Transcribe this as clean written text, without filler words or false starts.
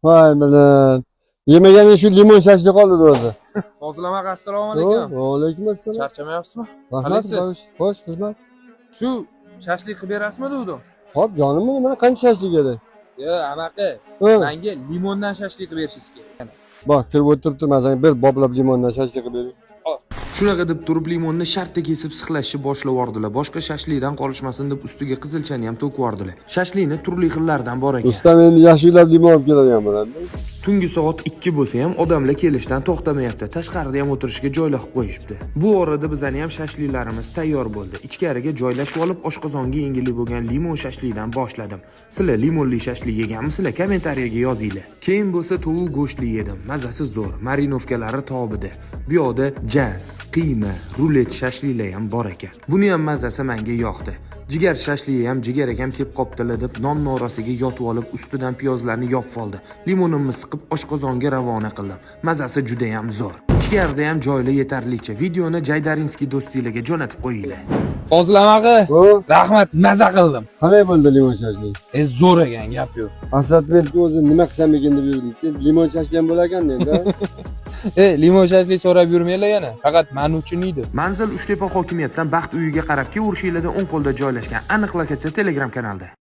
Vay bilan. Yemaganing shu limon shashlik qoldi o'zi. Fozil aka, assalomu alaykum. Va alaykum assalom. Charchamayapsizmi? Rahmat, Qalaysiz? xo'sh, xizmat. Shu shashlik qilib berasizmi degdim. Hop, jonim mana qancha shashlik kerak? Yo, amaqa, Ha. menga limondan shashlik qilib berishingiz kerak. Bak, kirib o'tiribdi, masalan, bir boblab limondan shashlik qilib bering. Shunaqa deb turib limonni shartta kesib sixlashni boshlab yubordilar. Boshqa shashlikdan qolishmasin deb ustiga qizilchani ham to'kib yubordilar. Shashlikni turli xillaridan bor ekan. Ustam endi yaxshi uylab limon olib keladigan bo'ladi. Tungi soat 2 bo'lsa ham odamlar kelishdan to'xtamayapti. Tashqarida ham o'tirishga joylar qilib qo'yishibdi. Bu orada bizning ham shashliklarimiz tayyor bo'ldi. Ichkariga joylashib olib, oshqozonga yengilli bo'lgan limon shashlikdan boshladim. Sizlar limonli shashlik yeganmisizlar? Kommentariyaga yozinglar. Keyin bo'lsa tovuq go'shtli yedim. Mazasi zo'r, marinovkalari tobida. Bu yoqda jaz, qiyma, rulet shashliklar ham bor ekan. Buni ham mazasi menga yoqdi. Jigar shashliyi ham jigar ekam kep qopdilar deb non norasiga yotib olib ustidan piyozlarni yopib oldi. Limonimni siqib oshqozonga ravona qildim. Mazasi juda ham zo'r. Ichkarida ham joylar yetarlicha. Videoni Jaydarinskiy do'stinglarga jo'natib qo'yinglar. Fozil aka, rahmat, maza qildim. Qanday bo'ldi limon shashlik? Zo'r ekan, gap yo'q. Asatbek o'zi nima qilsam ekan deb yurdim. Limon shashlik ham bo'lar ekan endi. Limon shashlik so'rab yurmanglar yana. Faqat men uchun edi. Manzil Uchtepa hokimiyatdan Baxt uyiga qarab ki urishinglarda o'ng qo'lda joylashgan. Aniq lokatsiya Telegram kanalda.